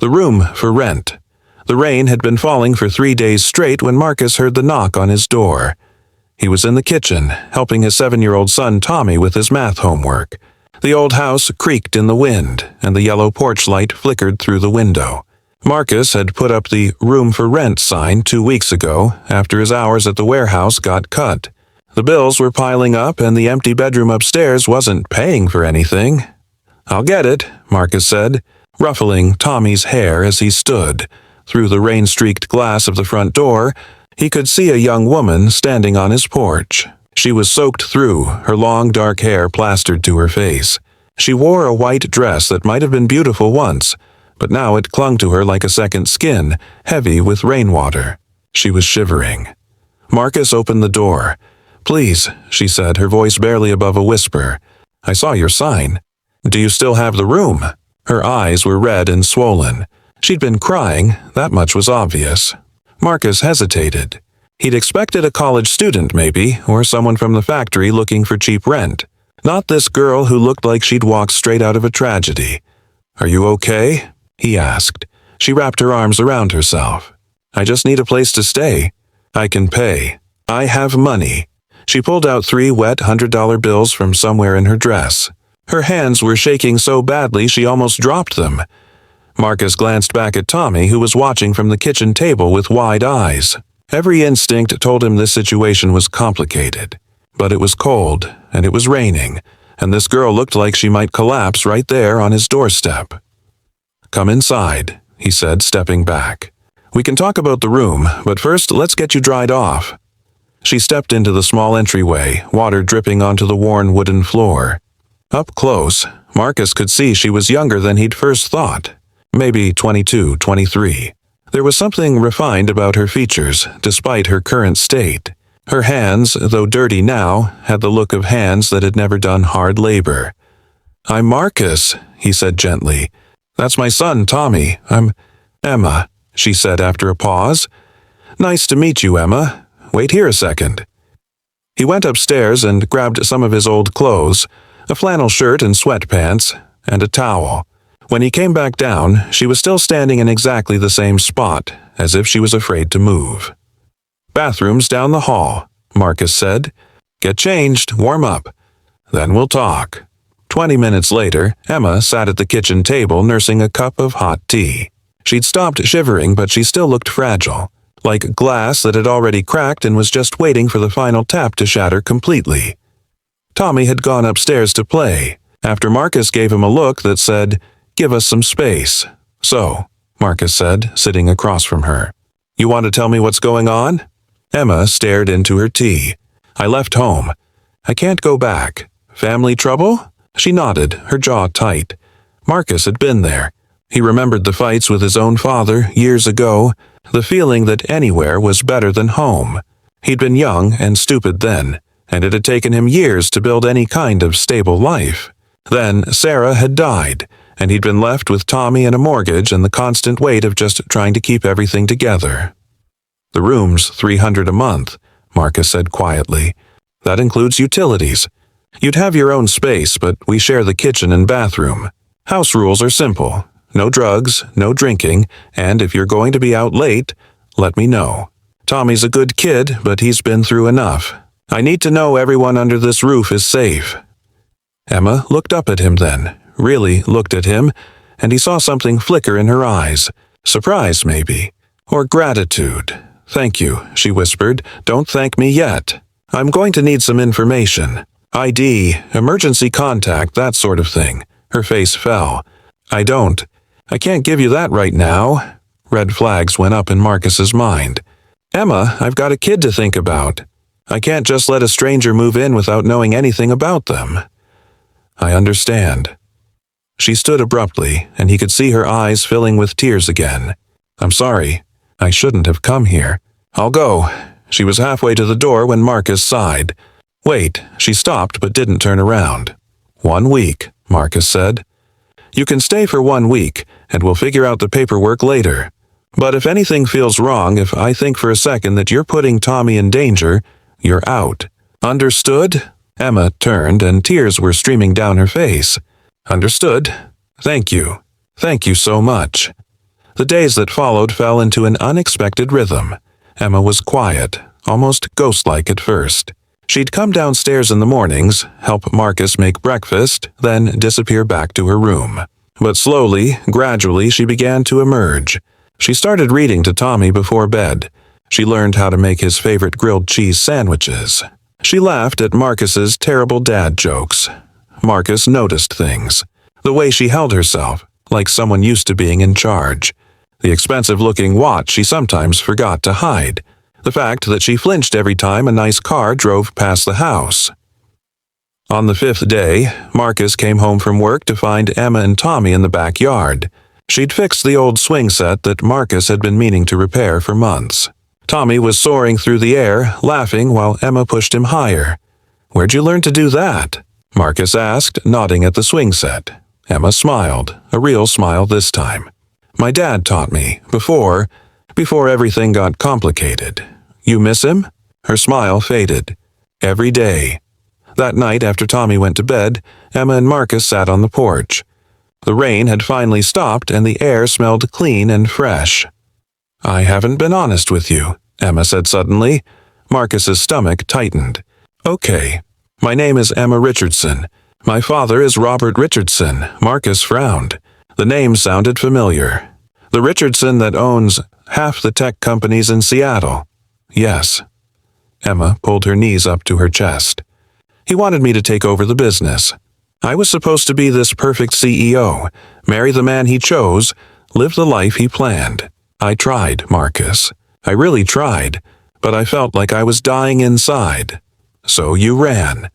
The room for rent. The rain had been falling for 3 days straight when Marcus heard the knock on his door. He was in the kitchen, helping his 7-year-old son Tommy with his math homework. The old house creaked in the wind, and the yellow porch light flickered through the window. Marcus had put up the room for rent sign 2 weeks ago, after his hours at the warehouse got cut. The bills were piling up, and the empty bedroom upstairs wasn't paying for anything. "I'll get it," Marcus said, ruffling Tommy's hair as he stood. Through the rain-streaked glass of the front door, he could see a young woman standing on his porch. She was soaked through, her long dark hair plastered to her face. She wore a white dress that might have been beautiful once, but now it clung to her like a second skin, heavy with rainwater. She was shivering. Marcus opened the door. "Please," she said, her voice barely above a whisper. "I saw your sign. Do you still have the room?" Her eyes were red and swollen. She'd been crying, that much was obvious. Marcus hesitated. He'd expected a college student, maybe, or someone from the factory looking for cheap rent. Not this girl who looked like she'd walked straight out of a tragedy. "Are you okay?" he asked. She wrapped her arms around herself. "I just need a place to stay. I can pay. I have money." She pulled out 3 wet $100 bills from somewhere in her dress. Her hands were shaking so badly she almost dropped them. Marcus glanced back at Tommy, who was watching from the kitchen table with wide eyes. Every instinct told him this situation was complicated. But it was cold, and it was raining, and this girl looked like she might collapse right there on his doorstep. "Come inside," he said, stepping back. "We can talk about the room, but first let's get you dried off." She stepped into the small entryway, water dripping onto the worn wooden floor. Up close, Marcus could see she was younger than he'd first thought. Maybe 22, 23. There was something refined about her features, despite her current state. Her hands, though dirty now, had the look of hands that had never done hard labor. "I'm Marcus," he said gently. "That's my son, Tommy. I'm Emma," she said after a pause. "Nice to meet you, Emma. Wait here a second." He went upstairs and grabbed some of his old clothes, a flannel shirt and sweatpants, and a towel. When he came back down, she was still standing in exactly the same spot, as if she was afraid to move. "Bathrooms down the hall," Marcus said. "Get changed, warm up. Then we'll talk." 20 minutes later, Emma sat at the kitchen table nursing a cup of hot tea. She'd stopped shivering, but she still looked fragile, like glass that had already cracked and was just waiting for the final tap to shatter completely. Tommy had gone upstairs to play, after Marcus gave him a look that said, "Give us some space." "So," Marcus said, sitting across from her. "You want to tell me what's going on?" Emma stared into her tea. "I left home. I can't go back. Family trouble?" She nodded, her jaw tight. Marcus had been there. He remembered the fights with his own father years ago, the feeling that anywhere was better than home. He'd been young and stupid then, and it had taken him years to build any kind of stable life. Then Sarah had died, and he'd been left with Tommy and a mortgage and the constant weight of just trying to keep everything together. "The room's $300 a month," Marcus said quietly. "That includes utilities. You'd have your own space, but we share the kitchen and bathroom. House rules are simple. No drugs, no drinking, and if you're going to be out late, let me know. Tommy's a good kid, but he's been through enough. I need to know everyone under this roof is safe." Emma looked up at him then, really looked at him, and he saw something flicker in her eyes. Surprise, maybe. Or gratitude. "Thank you," she whispered. "Don't thank me yet. I'm going to need some information. ID, emergency contact, that sort of thing." Her face fell. I can't give you that right now." Red flags went up in Marcus's mind. "Emma, I've got a kid to think about. I can't just let a stranger move in without knowing anything about them." "I understand." She stood abruptly, and he could see her eyes filling with tears again. "I'm sorry. I shouldn't have come here. I'll go." She was halfway to the door when Marcus sighed. "Wait." She stopped but didn't turn around. "1 week," Marcus said. "You can stay for 1 week, and we'll figure out the paperwork later. But if anything feels wrong, if I think for a second that you're putting Tommy in danger, you're out. Understood?" Emma turned, and tears were streaming down her face. "Understood. Thank you. Thank you so much." The days that followed fell into an unexpected rhythm. Emma was quiet, almost ghost-like at first. She'd come downstairs in the mornings, help Marcus make breakfast, then disappear back to her room. But slowly, gradually, she began to emerge. She started reading to Tommy before bed. She learned how to make his favorite grilled cheese sandwiches. She laughed at Marcus's terrible dad jokes. Marcus noticed things. The way she held herself, like someone used to being in charge. The expensive-looking watch she sometimes forgot to hide. The fact that she flinched every time a nice car drove past the house. On the 5th day, Marcus came home from work to find Emma and Tommy in the backyard. She'd fixed the old swing set that Marcus had been meaning to repair for months. Tommy was soaring through the air, laughing while Emma pushed him higher. "Where'd you learn to do that?" Marcus asked, nodding at the swing set. Emma smiled, a real smile this time. "My dad taught me, before everything got complicated." "You miss him?" Her smile faded. "Every day." That night after Tommy went to bed, Emma and Marcus sat on the porch. The rain had finally stopped and the air smelled clean and fresh. "I haven't been honest with you," Emma said suddenly. Marcus's stomach tightened. "Okay. My name is Emma Richardson. My father is Robert Richardson." Marcus frowned. The name sounded familiar. "The Richardson that owns half the tech companies in Seattle." "Yes." Emma pulled her knees up to her chest. "He wanted me to take over the business. I was supposed to be this perfect CEO, marry the man he chose, live the life he planned. I tried, Marcus. I really tried, but I felt like I was dying inside. So you ran.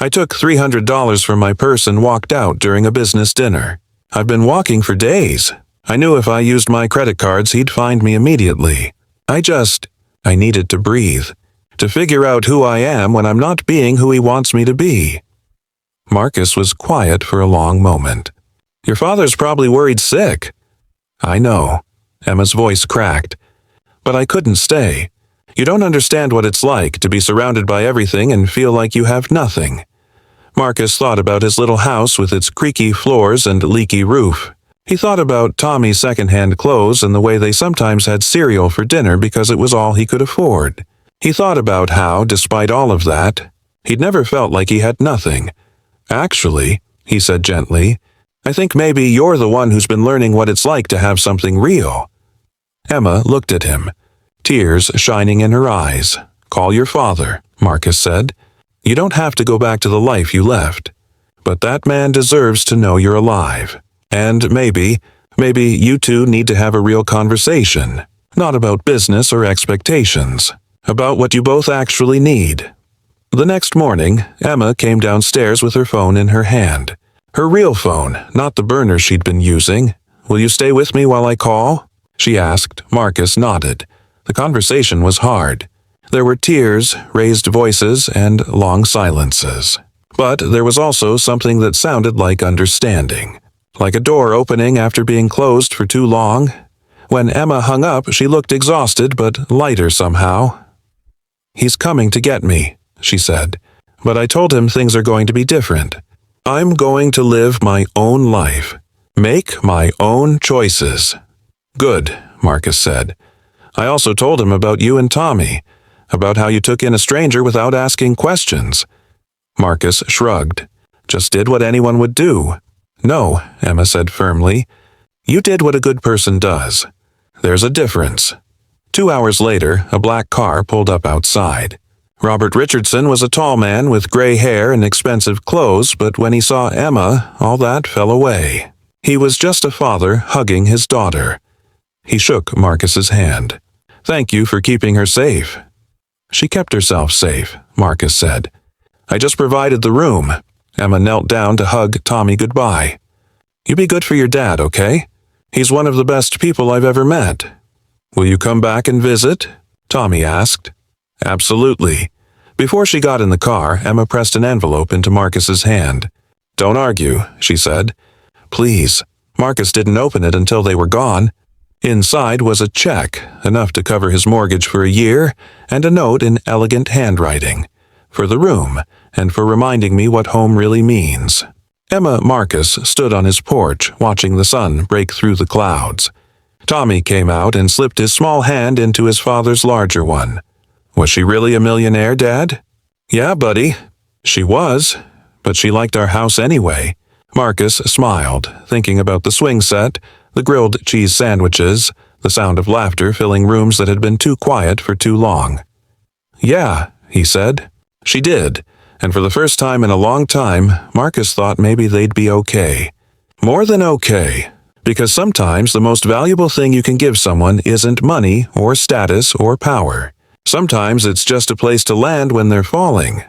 I took $300 from my purse and walked out during a business dinner. I've been walking for days. I knew if I used my credit cards he'd find me immediately. I needed to breathe, to figure out who I am when I'm not being who he wants me to be." Marcus was quiet for a long moment. "Your father's probably worried sick." "I know." Emma's voice cracked. "But I couldn't stay. You don't understand what it's like to be surrounded by everything and feel like you have nothing." Marcus thought about his little house with its creaky floors and leaky roof. He thought about Tommy's second-hand clothes and the way they sometimes had cereal for dinner because it was all he could afford. He thought about how, despite all of that, he'd never felt like he had nothing. "Actually," he said gently, "I think maybe you're the one who's been learning what it's like to have something real." Emma looked at him, tears shining in her eyes. "Call your father," Marcus said. "You don't have to go back to the life you left. But that man deserves to know you're alive. And maybe you two need to have a real conversation. Not about business or expectations. About what you both actually need." The next morning, Emma came downstairs with her phone in her hand. Her real phone, not the burner she'd been using. "Will you stay with me while I call?" she asked. Marcus nodded. The conversation was hard. There were tears, raised voices, and long silences. But there was also something that sounded like understanding. Like a door opening after being closed for too long. When Emma hung up, she looked exhausted but lighter somehow. "He's coming to get me," she said. "But I told him things are going to be different. I'm going to live my own life. Make my own choices." "Good," Marcus said. "I also told him about you and Tommy, about how you took in a stranger without asking questions." Marcus shrugged. "Just did what anyone would do." "No," Emma said firmly. "You did what a good person does. There's a difference." 2 hours later, a black car pulled up outside. Robert Richardson was a tall man with gray hair and expensive clothes, but when he saw Emma, all that fell away. He was just a father hugging his daughter. He shook Marcus's hand. "Thank you for keeping her safe." "She kept herself safe," Marcus said. "I just provided the room." Emma knelt down to hug Tommy goodbye. "You be good for your dad, okay? He's one of the best people I've ever met." "Will you come back and visit?" Tommy asked. "Absolutely." Before she got in the car, Emma pressed an envelope into Marcus's hand. "Don't argue," she said. "Please." Marcus didn't open it until they were gone. Inside was a check, enough to cover his mortgage for a year, and a note in elegant handwriting. For the room, and for reminding me what home really means. Emma Marcus stood on his porch, watching the sun break through the clouds. Tommy came out and slipped his small hand into his father's larger one. Was she really a millionaire, Dad? Yeah, buddy. She was, but she liked our house anyway. Marcus smiled, thinking about the swing set, the grilled cheese sandwiches, the sound of laughter filling rooms that had been too quiet for too long. Yeah, he said. She did, and for the first time in a long time, Marcus thought maybe they'd be okay. More than okay, because sometimes the most valuable thing you can give someone isn't money or status or power. Sometimes it's just a place to land when they're falling.